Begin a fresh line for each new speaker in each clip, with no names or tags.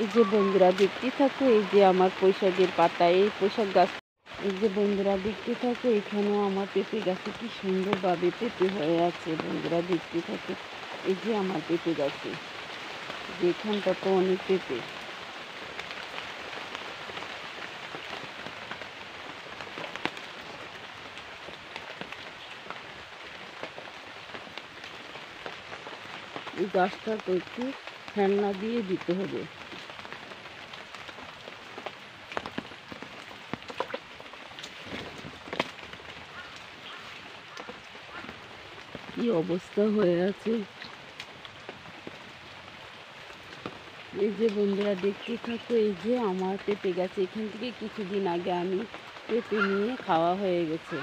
এই যে বন্ধুরা দেখতে থাকো, এই যে আমার পুঁইশাকের পাতা, এই পুঁইশাক গাছ। এই যে বন্ধুরা দেখতে থাকো, এখানেও আমার পেঁপে গাছে কি সুন্দরভাবে পেঁপে হয়ে আছে। বন্ধুরা দেখতে থাকো, এই যে আমার পেঁপে গাছে, যেখানটা তো অনেক পেঁপে। এই গাছটা তো একটু ফেলনা দিয়ে দিতে হবে। কি অবস্থা হয়ে আছে। এই যে বন্ধুরা দেখতে থাকো, এই যে আমার পেঁপে গাছে, এখান থেকে কিছুদিন আগে আমি পেঁপে নিয়ে খাওয়া হয়ে গেছে।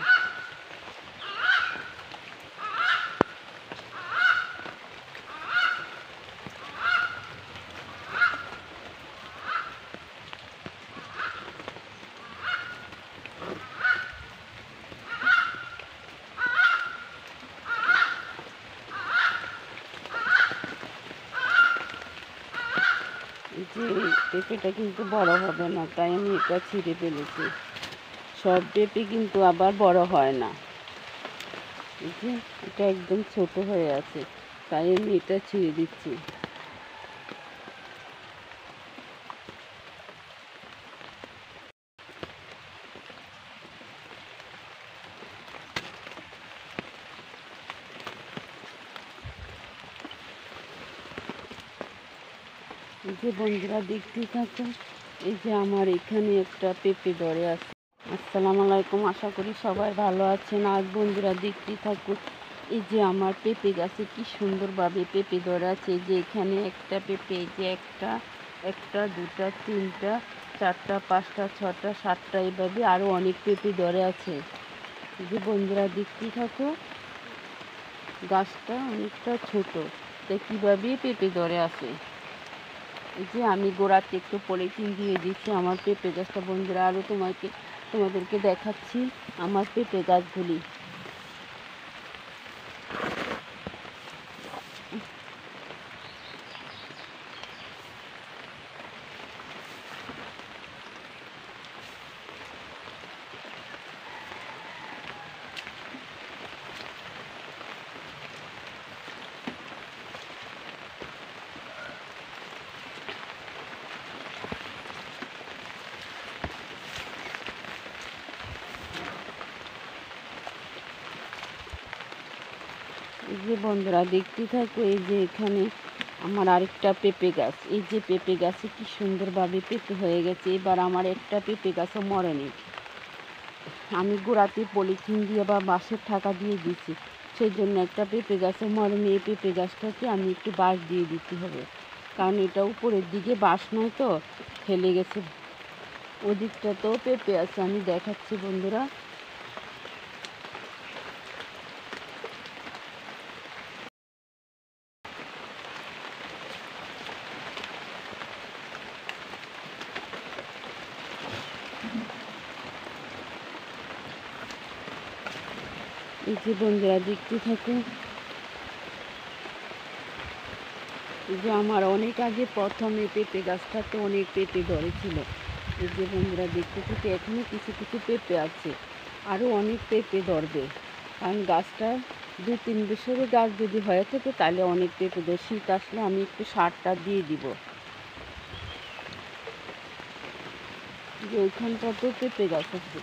যে পেঁপেটা কিন্তু বড় হবে না, তাই আমি এটা ছিঁড়ে ফেলেছি। সব পেঁপে কিন্তু আবার বড় হয় না। এই যে এটা একদম ছোট হয়ে আছে, তাই আমি এটা ছিঁড়ে দিচ্ছি। এই যে বন্ধুরা দেখতে থাকো, এই যে আমার এখানে একটা পেঁপে ধরে আছে। আসসালামু আলাইকুম, আশা করি সবাই ভালো আছেন। আজ বন্ধুরা দেখতে থাকুন, এই যে আমার পেঁপে গাছে কি সুন্দরভাবে পেঁপে ধরে আছে। এই যে এখানে একটা পেঁপে, এই যে একটা দুটা তিনটা চারটা পাঁচটা ছটা সাতটা, এইভাবে আরও অনেক পেঁপে ধরে আছে। এই যে বন্ধুরা দেখতে থাকো, গাছটা অনেকটা ছোট, তাই কীভাবে পেঁপে ধরে আছে। এই যে আমি গোড়াতে একটু পলিথিন দিয়ে দিচ্ছি আমার পেঁপে গাছটা। বন্ধুরা আরও তোমাদেরকে দেখাচ্ছি আমার পেঁপে গাছগুলি। এই যে বন্ধুরা দেখতে থাকো, এই যে এখানে আমার আরেকটা পেঁপে গাছ, এই যে পেঁপে গাছে কি সুন্দরভাবে পেঁপে হয়ে গেছে। এবার আমার একটা পেঁপে গাছও মরেনি। আমি গোড়াতে পলিথিন দিয়ে বা বাঁশের ঠাকা দিয়ে দিচ্ছি, সেই জন্য একটা পেঁপে গাছও মরেনি। এই পেঁপে গাছটাকে আমি একটু বাঁশ দিয়ে দিতে হবে, কারণ এটা উপরের দিকে বাঁশ নয় তো, ফেলে গেছে। ওদিকটাতেও পেঁপে আছে, আমি দেখাচ্ছি বন্ধুরা। এই যে বন্ধুরা দেখতে থাকুন, এই যে আমার অনেক আগে প্রথমে পেঁপে গাছটাতে অনেক পেঁপে ধরেছিল। এই যে বন্ধুরা দেখতে থাকি, এখনও কিছু কিছু পেঁপে আছে, আরও অনেক পেঁপে ধরবে। কারণ গাছটা 2-3 বছরের গাছ যদি হয়ে থাকে তাহলে অনেক পেঁপে ধরে। শীত আসলে আমি একটু সারটা দিয়ে দিব। যে ওইখানটাতেও পেঁপে গাছ আছে।